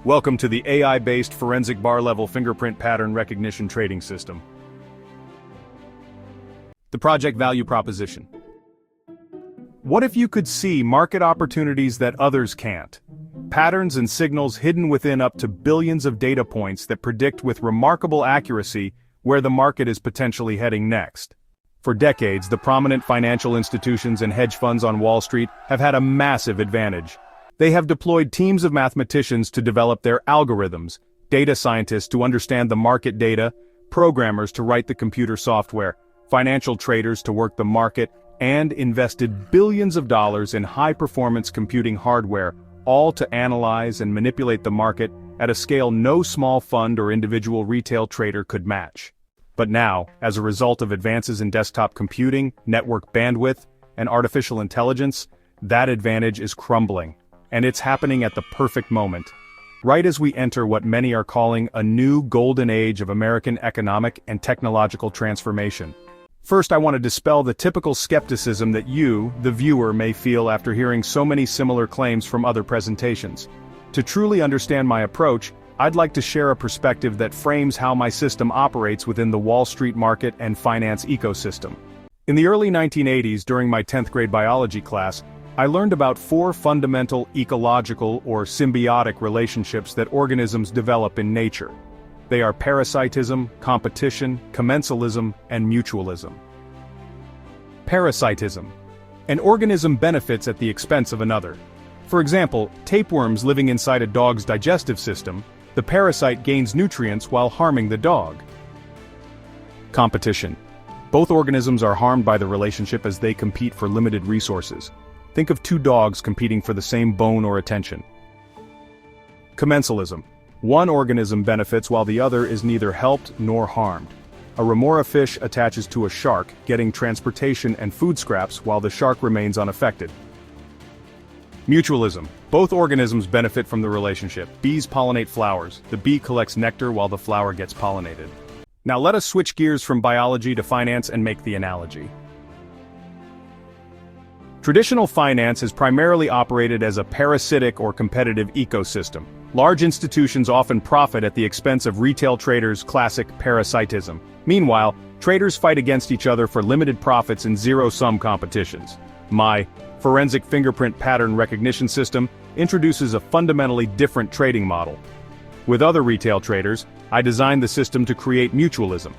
Welcome to the AI-based forensic bar-level fingerprint pattern recognition trading system. The project value proposition. What if you could see market opportunities that others can't? Patterns and signals hidden within up to billions of data points that predict with remarkable accuracy where the market is potentially heading next. For decades, the prominent financial institutions and hedge funds on Wall Street have had a massive advantage. They have deployed teams of mathematicians to develop their algorithms, data scientists to understand the market data, programmers to write the computer software, financial traders to work the market, and invested billions of dollars in high-performance computing hardware, all to analyze and manipulate the market at a scale no small fund or individual retail trader could match. But now, as a result of advances in desktop computing, network bandwidth, and artificial intelligence, that advantage is crumbling. And it's happening at the perfect moment. Right as we enter what many are calling a new golden age of American economic and technological transformation. First, I want to dispel the typical skepticism that you, the viewer, may feel after hearing so many similar claims from other presentations. To truly understand my approach, I'd like to share a perspective that frames how my system operates within the Wall Street market and finance ecosystem. In the early 1980s, during my 10th grade biology class, I learned about 4 fundamental ecological or symbiotic relationships that organisms develop in nature. They are parasitism, competition, commensalism, and mutualism. Parasitism. An organism benefits at the expense of another. For example, tapeworms living inside a dog's digestive system, the parasite gains nutrients while harming the dog. Competition. Both organisms are harmed by the relationship as they compete for limited resources. Think of 2 dogs competing for the same bone or attention. Commensalism. One organism benefits while the other is neither helped nor harmed. A remora fish attaches to a shark, getting transportation and food scraps while the shark remains unaffected. Mutualism. Both organisms benefit from the relationship. Bees pollinate flowers. The bee collects nectar while the flower gets pollinated. Now let us switch gears from biology to finance and make the analogy. Traditional finance has primarily operated as a parasitic or competitive ecosystem. Large institutions often profit at the expense of retail traders' classic parasitism. Meanwhile, traders fight against each other for limited profits in zero-sum competitions. My forensic fingerprint pattern recognition system introduces a fundamentally different trading model. With other retail traders, I designed the system to create mutualism.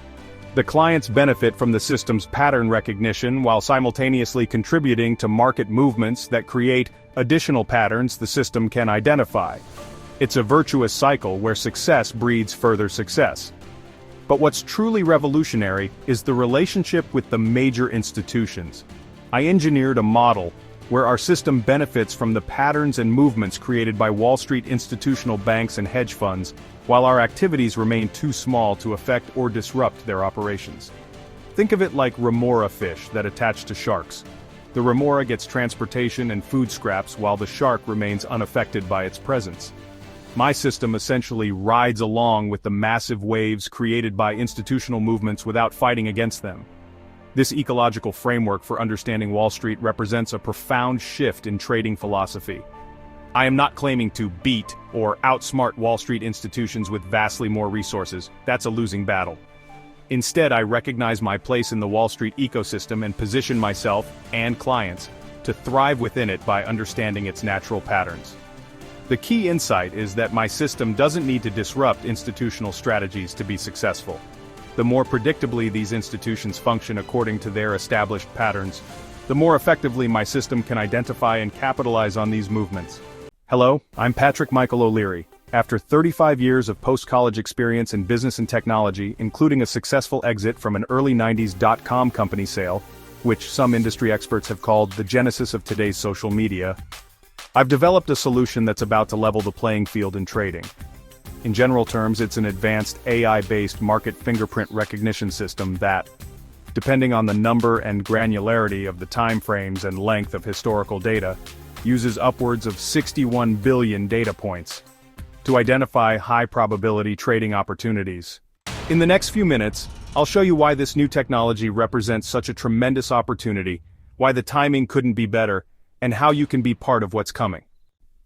The clients benefit from the system's pattern recognition while simultaneously contributing to market movements that create additional patterns the system can identify. It's a virtuous cycle where success breeds further success. But what's truly revolutionary is the relationship with the major institutions. I engineered a model where our system benefits from the patterns and movements created by Wall Street institutional banks and hedge funds, while our activities remain too small to affect or disrupt their operations. Think of it like remora fish that attach to sharks. The remora gets transportation and food scraps while the shark remains unaffected by its presence. My system essentially rides along with the massive waves created by institutional movements without fighting against them. This ecological framework for understanding Wall Street represents a profound shift in trading philosophy. I am not claiming to beat or outsmart Wall Street institutions with vastly more resources. That's a losing battle. Instead, I recognize my place in the Wall Street ecosystem and position myself, and clients, to thrive within it by understanding its natural patterns. The key insight is that my system doesn't need to disrupt institutional strategies to be successful. The more predictably these institutions function according to their established patterns, the more effectively my system can identify and capitalize on these movements. Hello, I'm Patrick Michael O'Leary. After 35 years of post-college experience in business and technology, including a successful exit from an early 90s dot-com company sale, which some industry experts have called the genesis of today's social media, I've developed a solution that's about to level the playing field in trading. In general terms, it's an advanced AI-based market fingerprint recognition system that, depending on the number and granularity of the time frames and length of historical data, uses upwards of 61 billion data points to identify high-probability trading opportunities. In the next few minutes, I'll show you why this new technology represents such a tremendous opportunity, why the timing couldn't be better, and how you can be part of what's coming.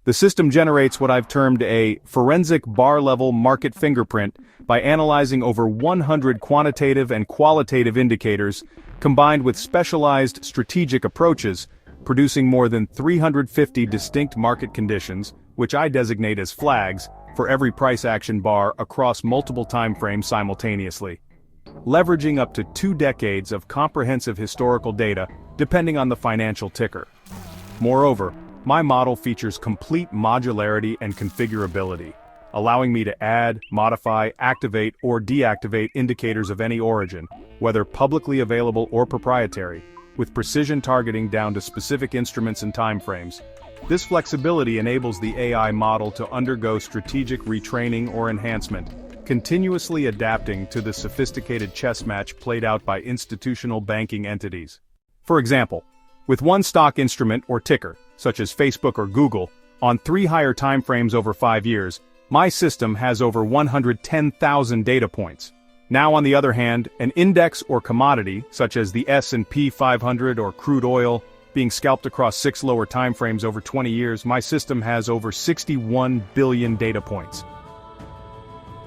The system generates what I've termed a forensic bar-level market fingerprint by analyzing over 100 quantitative and qualitative indicators, combined with specialized strategic approaches, producing more than 350 distinct market conditions, which I designate as flags, for every price action bar across multiple timeframes simultaneously. Leveraging up to 2 decades of comprehensive historical data, depending on the financial ticker. Moreover, my model features complete modularity and configurability, allowing me to add, modify, activate, or deactivate indicators of any origin, whether publicly available or proprietary, with precision targeting down to specific instruments and timeframes. This flexibility enables the AI model to undergo strategic retraining or enhancement, continuously adapting to the sophisticated chess match played out by institutional banking entities. For example, with one stock instrument or ticker, such as Facebook or Google, on 3 higher timeframes over 5 years, my system has over 110,000 data points. Now on the other hand, an index or commodity, such as the S&P 500 or crude oil, being scalped across 6 lower timeframes over 20 years, my system has over 61 billion data points.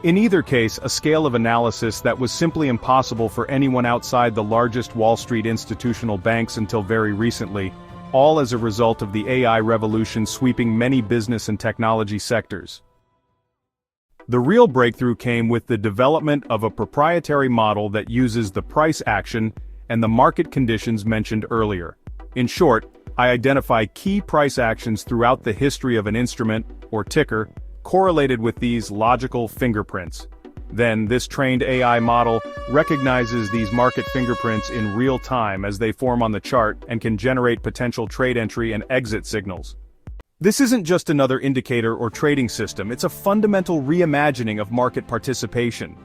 In either case, a scale of analysis that was simply impossible for anyone outside the largest Wall Street institutional banks until very recently, all as a result of the AI revolution sweeping many business and technology sectors. The real breakthrough came with the development of a proprietary model that uses the price action and the market conditions mentioned earlier. In short, I identify key price actions throughout the history of an instrument, or ticker, correlated with these logical fingerprints. Then, this trained AI model recognizes these market fingerprints in real time as they form on the chart and can generate potential trade entry and exit signals. This isn't just another indicator or trading system, it's a fundamental reimagining of market participation.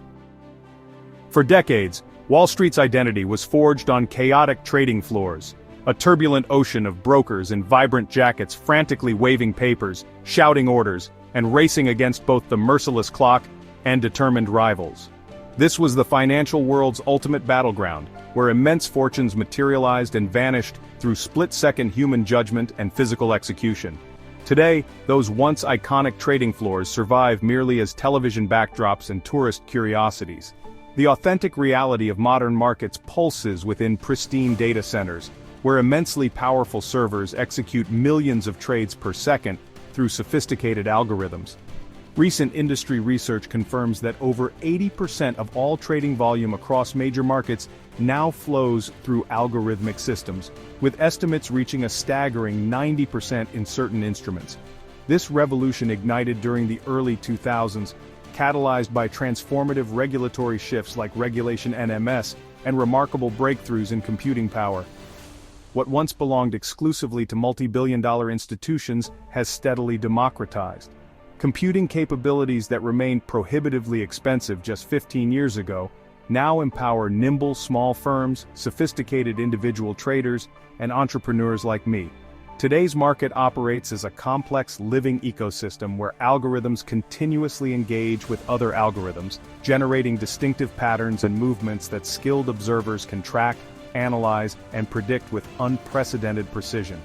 For decades, Wall Street's identity was forged on chaotic trading floors, a turbulent ocean of brokers in vibrant jackets frantically waving papers, shouting orders, and racing against both the merciless clock and determined rivals. This was the financial world's ultimate battleground, where immense fortunes materialized and vanished through split-second human judgment and physical execution. Today, those once iconic trading floors survive merely as television backdrops and tourist curiosities. The authentic reality of modern markets pulses within pristine data centers, where immensely powerful servers execute millions of trades per second through sophisticated algorithms. Recent industry research confirms that over 80% of all trading volume across major markets now flows through algorithmic systems, with estimates reaching a staggering 90% in certain instruments. This revolution ignited during the early 2000s, catalyzed by transformative regulatory shifts like Regulation NMS and remarkable breakthroughs in computing power. What once belonged exclusively to multi-billion-dollar institutions has steadily democratized. Computing capabilities that remained prohibitively expensive just 15 years ago now empower nimble small firms, sophisticated individual traders, and entrepreneurs like me. Today's market operates as a complex living ecosystem where algorithms continuously engage with other algorithms, generating distinctive patterns and movements that skilled observers can track, analyze, and predict with unprecedented precision.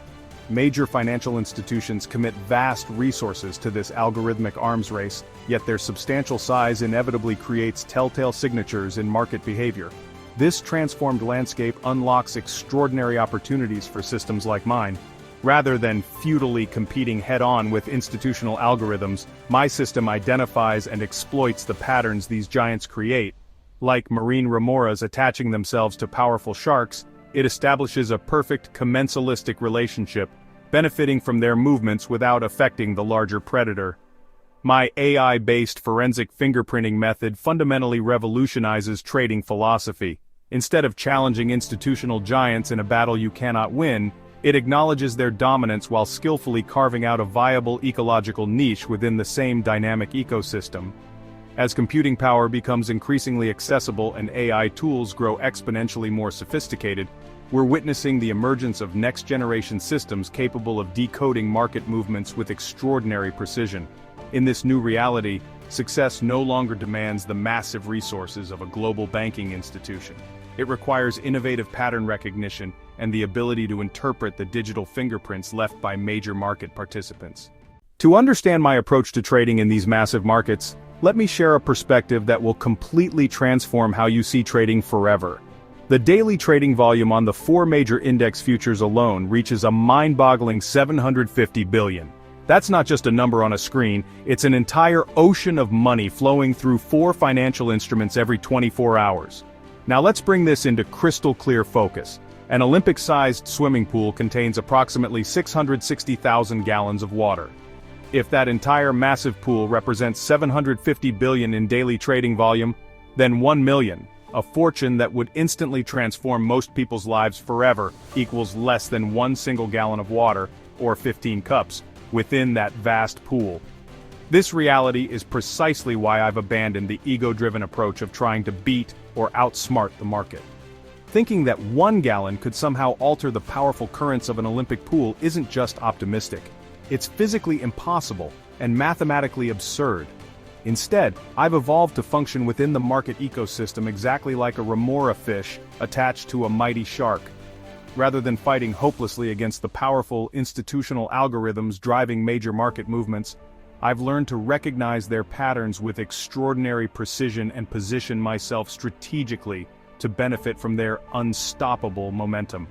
Major financial institutions commit vast resources to this algorithmic arms race, yet their substantial size inevitably creates telltale signatures in market behavior. This transformed landscape unlocks extraordinary opportunities for systems like mine. Rather than futilely competing head-on with institutional algorithms, my system identifies and exploits the patterns these giants create. Like marine remoras attaching themselves to powerful sharks, it establishes a perfect commensalistic relationship, benefiting from their movements without affecting the larger predator. My AI-based forensic fingerprinting method fundamentally revolutionizes trading philosophy. Instead of challenging institutional giants in a battle you cannot win, it acknowledges their dominance while skillfully carving out a viable ecological niche within the same dynamic ecosystem. As computing power becomes increasingly accessible and AI tools grow exponentially more sophisticated, we're witnessing the emergence of next-generation systems capable of decoding market movements with extraordinary precision. In this new reality, success no longer demands the massive resources of a global banking institution. It requires innovative pattern recognition and the ability to interpret the digital fingerprints left by major market participants. To understand my approach to trading in these massive markets, let me share a perspective that will completely transform how you see trading forever. The daily trading volume on the 4 major index futures alone reaches a mind-boggling 750 billion. That's not just a number on a screen, it's an entire ocean of money flowing through 4 financial instruments every 24 hours. Now let's bring this into crystal clear focus. An Olympic-sized swimming pool contains approximately 660,000 gallons of water. If that entire massive pool represents 750 billion in daily trading volume, then 1 million, a fortune that would instantly transform most people's lives forever, equals less than 1 single gallon of water, or 15 cups, within that vast pool. This reality is precisely why I've abandoned the ego-driven approach of trying to beat or outsmart the market. Thinking that 1 gallon could somehow alter the powerful currents of an Olympic pool isn't just optimistic. It's physically impossible and mathematically absurd. Instead, I've evolved to function within the market ecosystem exactly like a remora fish attached to a mighty shark. Rather than fighting hopelessly against the powerful institutional algorithms driving major market movements, I've learned to recognize their patterns with extraordinary precision and position myself strategically to benefit from their unstoppable momentum.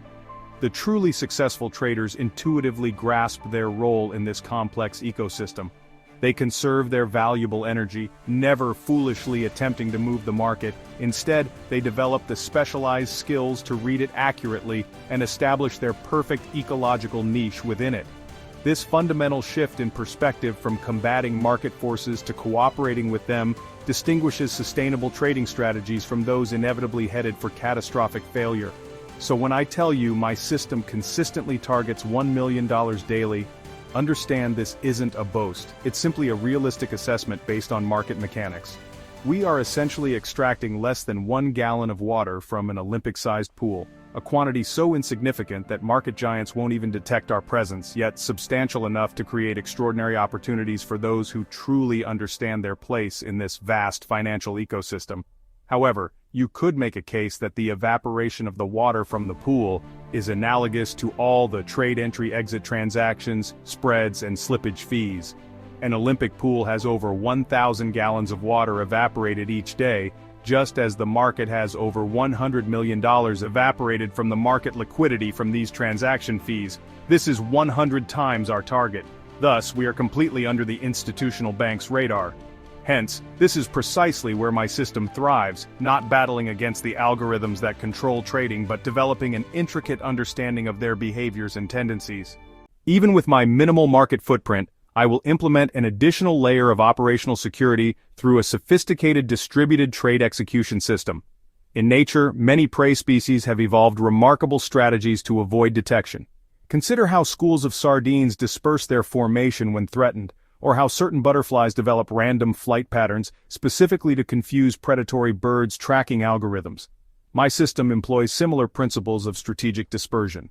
The truly successful traders intuitively grasp their role in this complex ecosystem. They conserve their valuable energy, never foolishly attempting to move the market. Instead, they develop the specialized skills to read it accurately and establish their perfect ecological niche within it. This fundamental shift in perspective from combating market forces to cooperating with them distinguishes sustainable trading strategies from those inevitably headed for catastrophic failure. So when I tell you my system consistently targets $1 million daily, understand this isn't a boast, it's simply a realistic assessment based on market mechanics. We are essentially extracting less than 1 gallon of water from an Olympic-sized pool, a quantity so insignificant that market giants won't even detect our presence, yet substantial enough to create extraordinary opportunities for those who truly understand their place in this vast financial ecosystem. However, you could make a case that the evaporation of the water from the pool is analogous to all the trade entry-exit transactions, spreads, and slippage fees. An Olympic pool has over 1,000 gallons of water evaporated each day, just as the market has over $100 million evaporated from the market liquidity from these transaction fees. This is 100 times our target. Thus, we are completely under the institutional bank's radar. Hence, this is precisely where my system thrives, not battling against the algorithms that control trading but developing an intricate understanding of their behaviors and tendencies. Even with my minimal market footprint, I will implement an additional layer of operational security through a sophisticated distributed trade execution system. In nature, many prey species have evolved remarkable strategies to avoid detection. Consider how schools of sardines disperse their formation when threatened, or how certain butterflies develop random flight patterns specifically to confuse predatory birds' tracking algorithms. My system employs similar principles of strategic dispersion.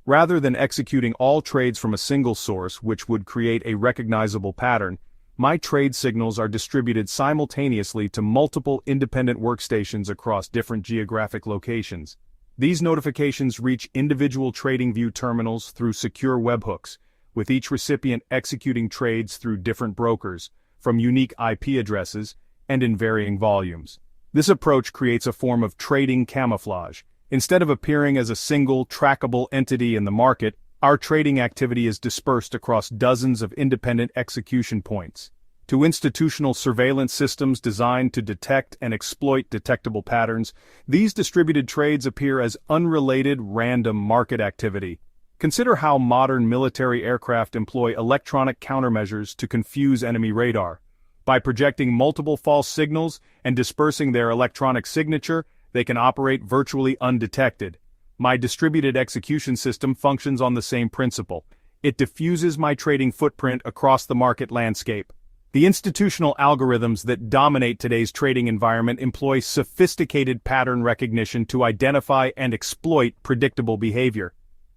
Rather than executing all trades from a single source, which would create a recognizable pattern, my trade signals are distributed simultaneously to multiple independent workstations across different geographic locations. These notifications reach individual TradingView terminals through secure webhooks, with each recipient executing trades through different brokers, from unique IP addresses, and in varying volumes. This approach creates a form of trading camouflage. Instead of appearing as a single, trackable entity in the market, our trading activity is dispersed across dozens of independent execution points. To institutional surveillance systems designed to detect and exploit detectable patterns, these distributed trades appear as unrelated, random market activity. Consider how modern military aircraft employ electronic countermeasures to confuse enemy radar. By projecting multiple false signals and dispersing their electronic signature, they can operate virtually undetected. My distributed execution system functions on the same principle. It diffuses my trading footprint across the market landscape. The institutional algorithms that dominate today's trading environment employ sophisticated pattern recognition to identify and exploit predictable behavior.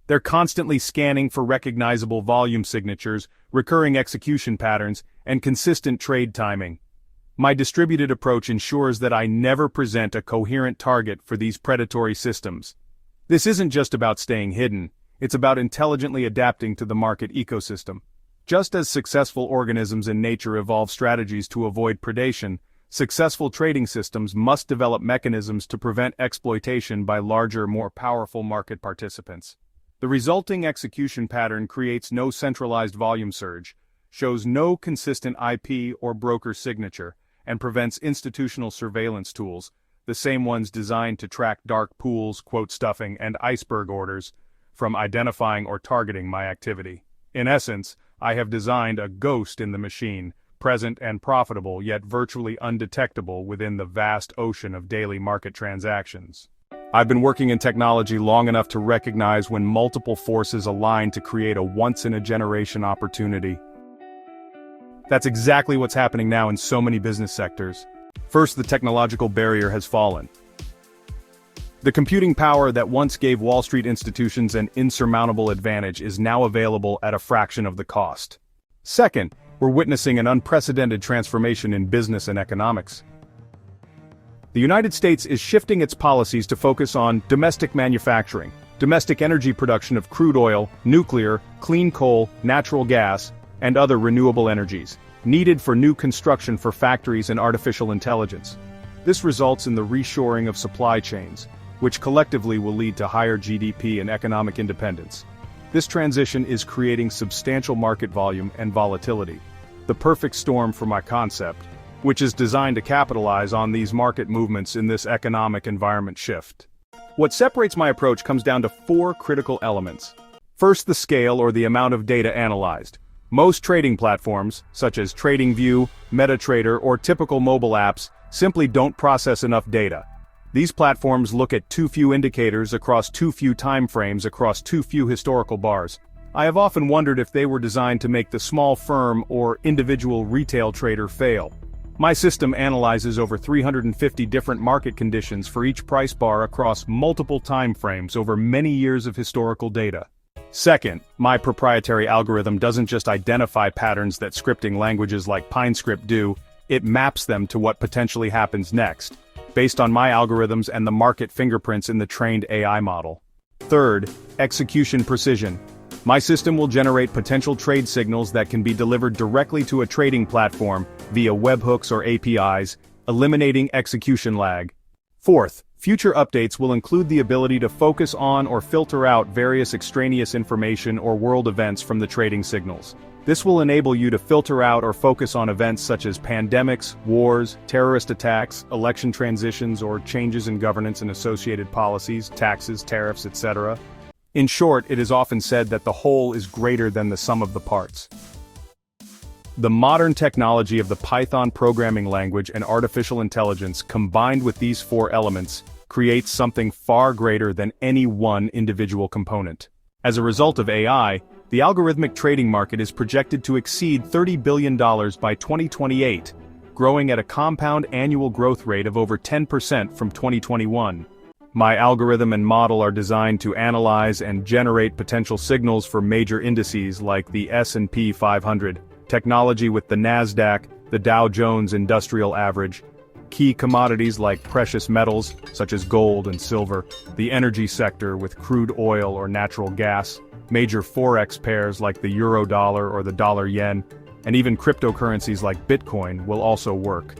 They're constantly scanning for recognizable volume signatures, recurring execution patterns, and consistent trade timing. My distributed approach ensures that I never present a coherent target for these predatory systems. This isn't just about staying hidden, it's about intelligently adapting to the market ecosystem. Just as successful organisms in nature evolve strategies to avoid predation, successful trading systems must develop mechanisms to prevent exploitation by larger, more powerful market participants. The resulting execution pattern creates no centralized volume surge, shows no consistent IP or broker signature, and prevents institutional surveillance tools, the same ones designed to track dark pools, quote stuffing, and iceberg orders, from identifying or targeting my activity. In essence, I have designed a ghost in the machine, present and profitable yet virtually undetectable within the vast ocean of daily market transactions. I've been working in technology long enough to recognize when multiple forces align to create a once-in-a-generation opportunity. That's exactly what's happening now in so many business sectors. First, the technological barrier has fallen. The computing power that once gave Wall Street institutions an insurmountable advantage is now available at a fraction of the cost. Second, we're witnessing an unprecedented transformation in business and economics. The United States is shifting its policies to focus on domestic manufacturing, domestic energy production of crude oil, nuclear, clean coal, natural gas, and other renewable energies, needed for new construction for factories and artificial intelligence. This results in the reshoring of supply chains, which collectively will lead to higher GDP and economic independence. This transition is creating substantial market volume and volatility, the perfect storm for my concept, which is designed to capitalize on these market movements in this economic environment shift. What separates my approach comes down to 4 critical elements. First, the scale or the amount of data analyzed. Most trading platforms, such as TradingView, MetaTrader, or typical mobile apps, simply don't process enough data. These platforms look at too few indicators across too few time frames across too few historical bars. I have often wondered if they were designed to make the small firm or individual retail trader fail. My system analyzes over 350 different market conditions for each price bar across multiple time frames over many years of historical data. Second, my proprietary algorithm doesn't just identify patterns that scripting languages like PineScript do, it maps them to what potentially happens next, based on my algorithms and the market fingerprints in the trained AI model. Third, execution precision. My system will generate potential trade signals that can be delivered directly to a trading platform via webhooks or APIs, eliminating execution lag. Fourth, future updates will include the ability to focus on or filter out various extraneous information or world events from the trading signals. This will enable you to filter out or focus on events such as pandemics, wars, terrorist attacks, election transitions, or changes in governance and associated policies, taxes, tariffs, etc. In short, it is often said that the whole is greater than the sum of the parts. The modern technology of the Python programming language and artificial intelligence combined with these 4 elements creates something far greater than any one individual component. As a result of AI, the algorithmic trading market is projected to exceed $30 billion by 2028, growing at a compound annual growth rate of over 10% from 2021. My algorithm and model are designed to analyze and generate potential signals for major indices like the S&P 500, technology with the NASDAQ, the Dow Jones Industrial Average, key commodities like precious metals, such as gold and silver, the energy sector with crude oil or natural gas, major forex pairs like the euro-dollar or the dollar-yen, and even cryptocurrencies like Bitcoin will also work.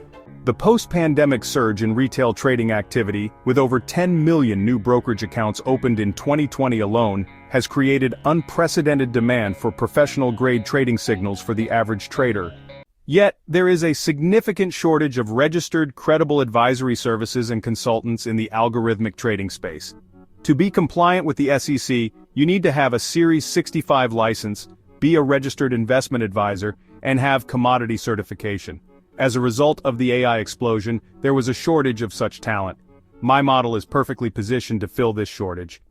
The post-pandemic surge in retail trading activity, with over 10 million new brokerage accounts opened in 2020 alone, has created unprecedented demand for professional-grade trading signals for the average trader. Yet, there is a significant shortage of registered, credible advisory services and consultants in the algorithmic trading space. To be compliant with the SEC, you need to have a Series 65 license, be a registered investment advisor, and have commodity certification. As a result of the AI explosion, there was a shortage of such talent. My model is perfectly positioned to fill this shortage.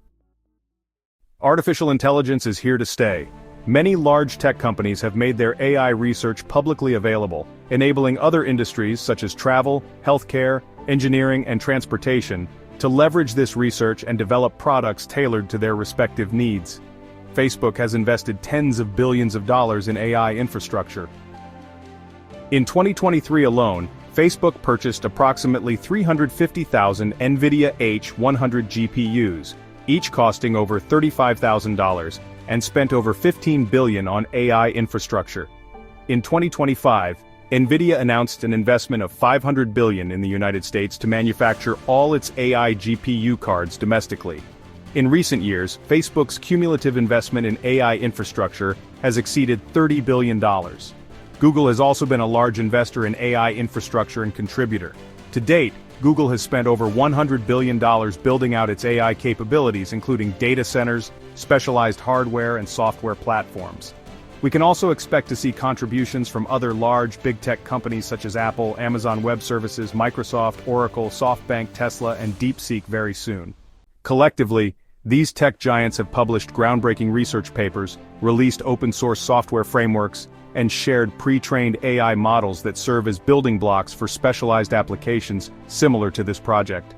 Artificial intelligence is here to stay. Many large tech companies have made their AI research publicly available, enabling other industries such as travel, healthcare, engineering, and transportation to leverage this research and develop products tailored to their respective needs. Facebook has invested tens of billions of dollars in AI infrastructure. In 2023 alone, Facebook purchased approximately 350,000 NVIDIA H100 GPUs, each costing over $35,000, and spent over $15 billion on AI infrastructure. In 2025, NVIDIA announced an investment of $500 billion in the United States to manufacture all its AI GPU cards domestically. In recent years, Facebook's cumulative investment in AI infrastructure has exceeded $30 billion. Google has also been a large investor in AI infrastructure and contributor. To date, Google has spent over $100 billion building out its AI capabilities, including data centers, specialized hardware and software platforms. We can also expect to see contributions from other large big tech companies such as Apple, Amazon Web Services, Microsoft, Oracle, SoftBank, Tesla, and DeepSeek very soon. Collectively, these tech giants have published groundbreaking research papers, released open-source software frameworks, and shared pre-trained AI models that serve as building blocks for specialized applications similar to this project.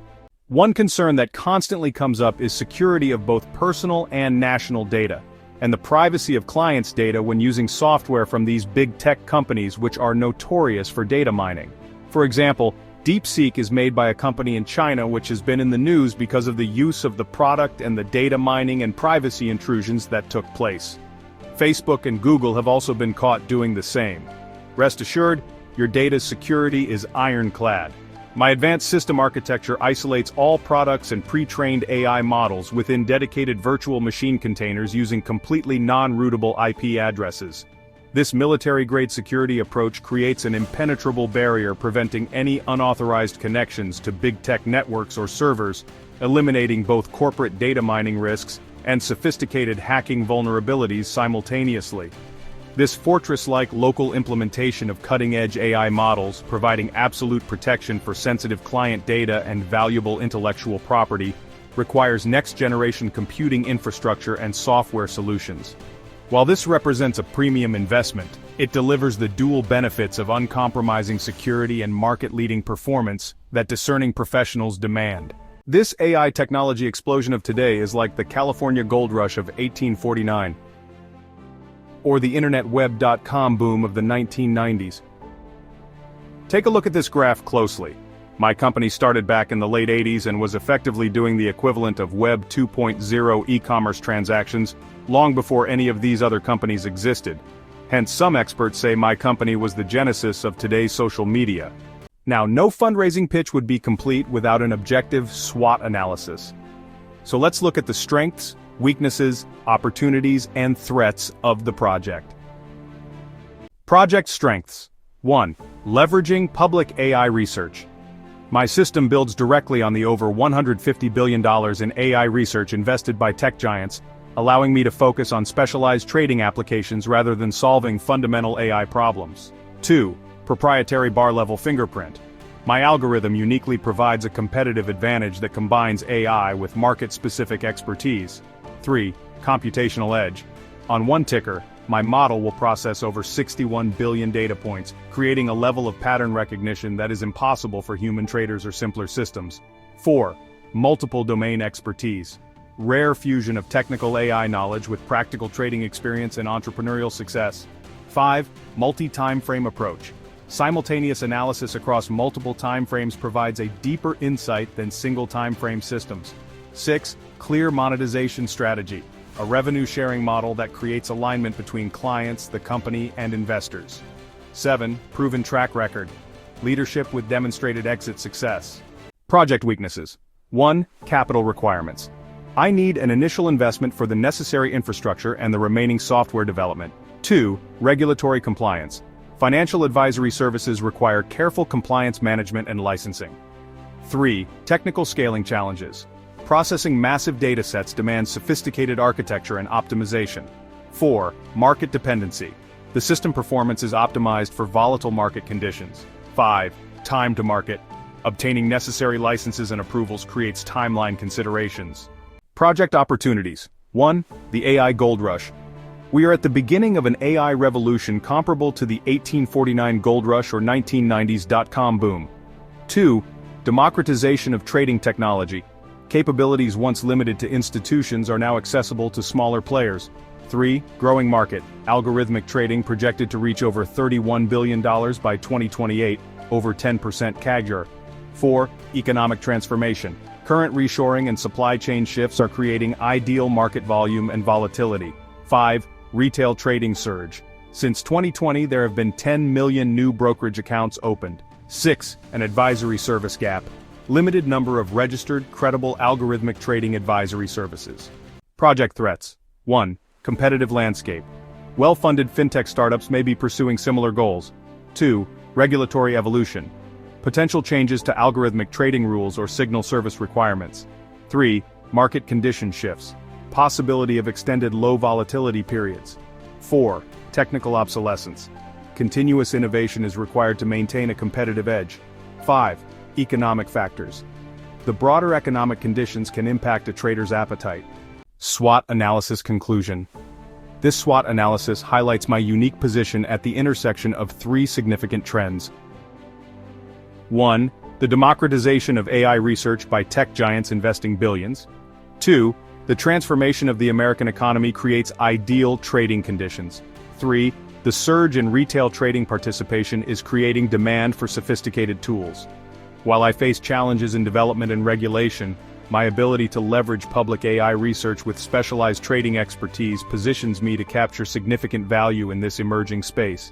One concern that constantly comes up is security of both personal and national data, and the privacy of clients' data when using software from these big tech companies which are notorious for data mining. For example, DeepSeek is made by a company in China which has been in the news because of the use of the product and the data mining and privacy intrusions that took place. Facebook and Google have also been caught doing the same. Rest assured, your data's security is ironclad. My advanced system architecture isolates all products and pre-trained AI models within dedicated virtual machine containers using completely non-routable IP addresses. This military-grade security approach creates an impenetrable barrier preventing any unauthorized connections to big tech networks or servers, eliminating both corporate data mining risks and sophisticated hacking vulnerabilities simultaneously. This fortress-like local implementation of cutting-edge AI models, providing absolute protection for sensitive client data and valuable intellectual property, requires next-generation computing infrastructure and software solutions. While this represents a premium investment, it delivers the dual benefits of uncompromising security and market-leading performance that discerning professionals demand. This AI technology explosion of today is like the California gold rush of 1849. Or the internetweb.com boom of the 1990s. Take a look at this graph closely. My company started back in the late 80s and was effectively doing the equivalent of Web 2.0 e-commerce transactions long before any of these other companies existed. Hence, some experts say my company was the genesis of today's social media. Now, no fundraising pitch would be complete without an objective SWOT analysis. So let's look at the strengths, weaknesses, opportunities, and threats of the project. Project strengths. 1. Leveraging public AI research. My system builds directly on the over $150 billion in AI research invested by tech giants, allowing me to focus on specialized trading applications rather than solving fundamental AI problems. 2. Proprietary bar-level fingerprint. My algorithm uniquely provides a competitive advantage that combines AI with market-specific expertise. 3. Computational edge. On one ticker, my model will process over 61 billion data points, creating a level of pattern recognition that is impossible for human traders or simpler systems. 4. Multiple domain expertise. Rare fusion of technical AI knowledge with practical trading experience and entrepreneurial success. 5. Multi-time frame approach. Simultaneous analysis across multiple time frames provides a deeper insight than single time frame systems. 6. Clear monetization strategy. A revenue-sharing model that creates alignment between clients, the company, and investors. 7. Proven track record. Leadership with demonstrated exit success. Project weaknesses. 1. Capital requirements. I need an initial investment for the necessary infrastructure and the remaining software development. 2. Regulatory compliance. Financial advisory services require careful compliance management and licensing. 3. Technical scaling challenges. Processing massive datasets demands sophisticated architecture and optimization. 4. Market dependency. The system performance is optimized for volatile market conditions. 5. Time to market. Obtaining necessary licenses and approvals creates timeline considerations. Project opportunities. 1. The AI gold rush. We are at the beginning of an AI revolution comparable to the 1849 gold rush or 1990s dot-com boom. 2. Democratization of trading technology. Capabilities once limited to institutions are now accessible to smaller players. 3. Growing market. Algorithmic trading projected to reach over $31 billion by 2028, over 10% CAGR. 4. Economic transformation. Current reshoring and supply chain shifts are creating ideal market volume and volatility. 5. Retail trading surge. Since 2020, there have been 10 million new brokerage accounts opened. 6. An advisory service gap. Limited number of registered, credible algorithmic trading advisory services. Project threats. 1. Competitive landscape. Well-funded fintech startups may be pursuing similar goals. 2. Regulatory evolution. Potential changes to algorithmic trading rules or signal service requirements. 3. Market condition shifts. Possibility of extended low volatility periods. 4. Technical obsolescence. Continuous innovation is required to maintain a competitive edge. 5. Economic factors. The broader economic conditions can impact a trader's appetite. SWOT analysis conclusion. This SWOT analysis highlights my unique position at the intersection of 3 significant trends. 1. The democratization of AI research by tech giants investing billions. 2. The transformation of the American economy creates ideal trading conditions. 3. The surge in retail trading participation is creating demand for sophisticated tools. While I face challenges in development and regulation, my ability to leverage public AI research with specialized trading expertise positions me to capture significant value in this emerging space.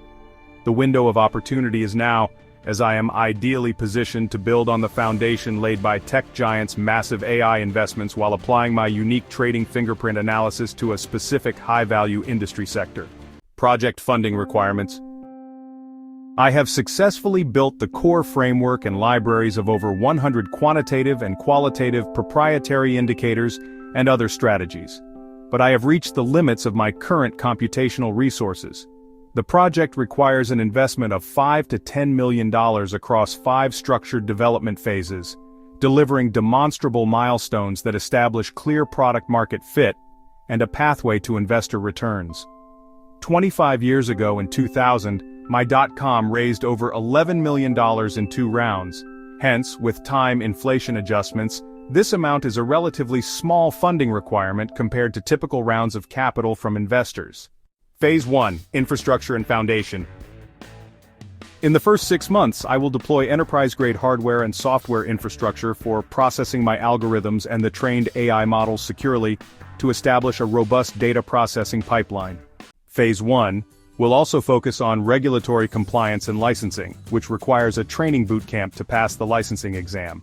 The window of opportunity is now, as I am ideally positioned to build on the foundation laid by tech giants' massive AI investments while applying my unique trading fingerprint analysis to a specific high-value industry sector. Project funding requirements. I have successfully built the core framework and libraries of over 100 quantitative and qualitative proprietary indicators and other strategies. But I have reached the limits of my current computational resources. The project requires an investment of $5 to $10 million across 5 structured development phases, delivering demonstrable milestones that establish clear product-market fit and a pathway to investor returns. 25 years ago in 2000, my .com raised over $11 million in 2 rounds. Hence, with time inflation adjustments, this amount is a relatively small funding requirement compared to typical rounds of capital from investors. Phase 1. Infrastructure and foundation. In the first 6 months, I will deploy enterprise-grade hardware and software infrastructure for processing my algorithms and the trained AI models securely to establish a robust data processing pipeline. Phase 1 will also focus on regulatory compliance and licensing, which requires a training bootcamp to pass the licensing exam.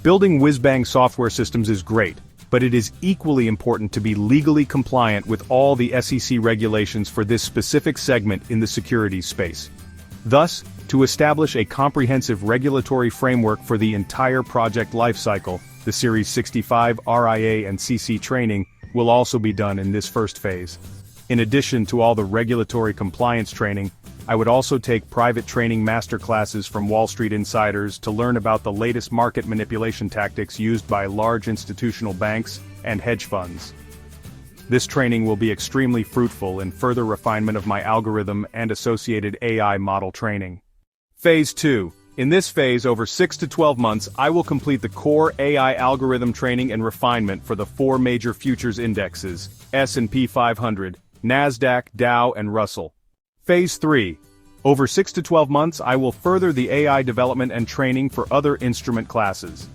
Building whiz-bang software systems is great, but it is equally important to be legally compliant with all the SEC regulations for this specific segment in the securities space. Thus, to establish a comprehensive regulatory framework for the entire project lifecycle, the Series 65 RIA and CC training will also be done in this first phase. In addition to all the regulatory compliance training, I would also take private training masterclasses from Wall Street insiders to learn about the latest market manipulation tactics used by large institutional banks and hedge funds. This training will be extremely fruitful in further refinement of my algorithm and associated AI model training. Phase 2. In this phase, over 6 to 12 months, I will complete the core AI algorithm training and refinement for the 4 major futures indexes, S&P 500, NASDAQ, Dow, and Russell. Phase 3. Over 6 to 12 months, I will further the AI development and training for other instrument classes.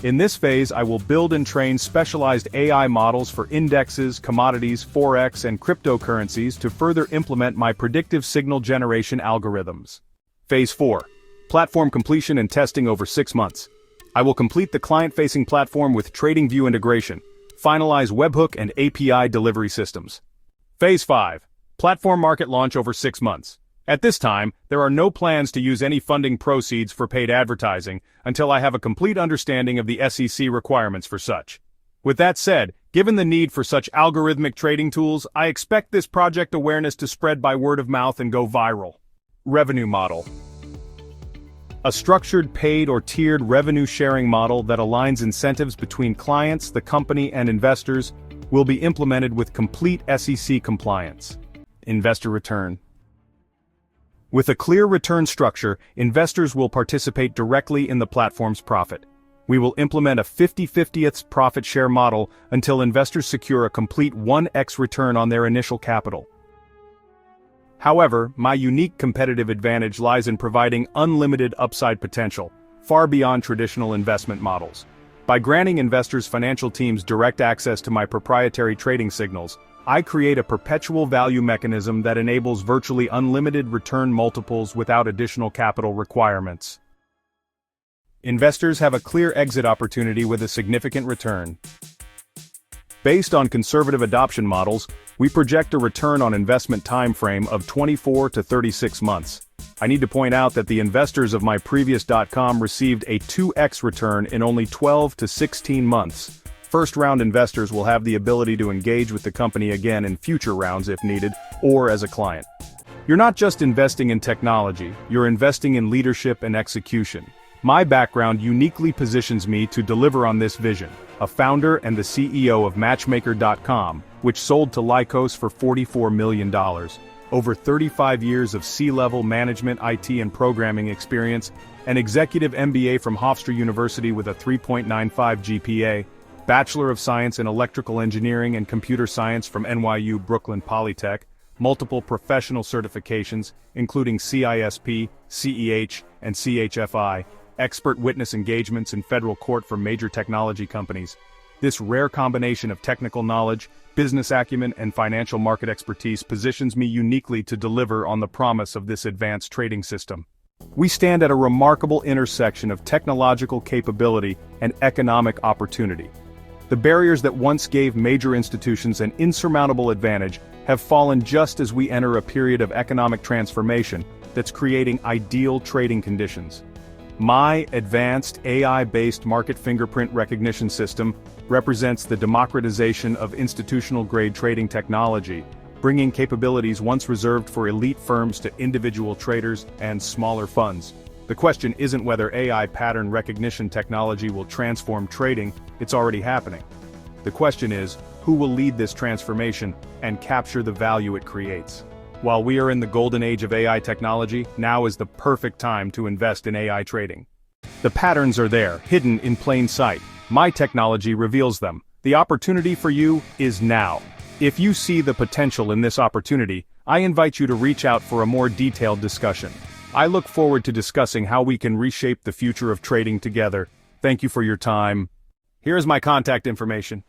In this phase, I will build and train specialized AI models for indexes, commodities, forex, and cryptocurrencies to further implement my predictive signal generation algorithms. Phase 4. Platform completion and testing over 6 months. I will complete the client-facing platform with TradingView integration, finalize webhook and API delivery systems. Phase 5. Platform market launch over 6 months. At this time, there are no plans to use any funding proceeds for paid advertising until I have a complete understanding of the SEC requirements for such. With that said, given the need for such algorithmic trading tools, I expect this project awareness to spread by word of mouth and go viral. Revenue model. A structured paid or tiered revenue sharing model that aligns incentives between clients, the company, and investors will be implemented with complete SEC compliance. Investor return. With a clear return structure, investors will participate directly in the platform's profit. We will implement a 50/50th profit share model until investors secure a complete 1x return on their initial capital. However, my unique competitive advantage lies in providing unlimited upside potential, far beyond traditional investment models. By granting investors' financial teams direct access to my proprietary trading signals, I create a perpetual value mechanism that enables virtually unlimited return multiples without additional capital requirements. Investors have a clear exit opportunity with a significant return. Based on conservative adoption models, we project a return on investment time frame of 24 to 36 months. I need to point out that the investors of my previous.com received a 2x return in only 12 to 16 months. First-round investors will have the ability to engage with the company again in future rounds if needed, or as a client. You're not just investing in technology, you're investing in leadership and execution. My background uniquely positions me to deliver on this vision, a founder and the CEO of Matchmaker.com, which sold to Lycos for $44 million. Over 35 years of C-level management, IT and programming experience, an executive MBA from Hofstra University with a 3.95 GPA, Bachelor of Science in Electrical Engineering and Computer Science from NYU Brooklyn Polytech, multiple professional certifications, including CISP, CEH, and CHFI, expert witness engagements in federal court for major technology companies. This rare combination of technical knowledge, business acumen, and financial market expertise positions me uniquely to deliver on the promise of this advanced trading system. We stand at a remarkable intersection of technological capability and economic opportunity. The barriers that once gave major institutions an insurmountable advantage have fallen just as we enter a period of economic transformation that's creating ideal trading conditions. My advanced AI-based market fingerprint recognition system represents the democratization of institutional-grade trading technology, bringing capabilities once reserved for elite firms to individual traders and smaller funds. The question isn't whether AI pattern recognition technology will transform trading, it's already happening. The question is, who will lead this transformation and capture the value it creates? While we are in the golden age of AI technology, now is the perfect time to invest in AI trading. The patterns are there, hidden in plain sight. My technology reveals them. The opportunity for you is now. If you see the potential in this opportunity, I invite you to reach out for a more detailed discussion. I look forward to discussing how we can reshape the future of trading together. Thank you for your time. Here is my contact information.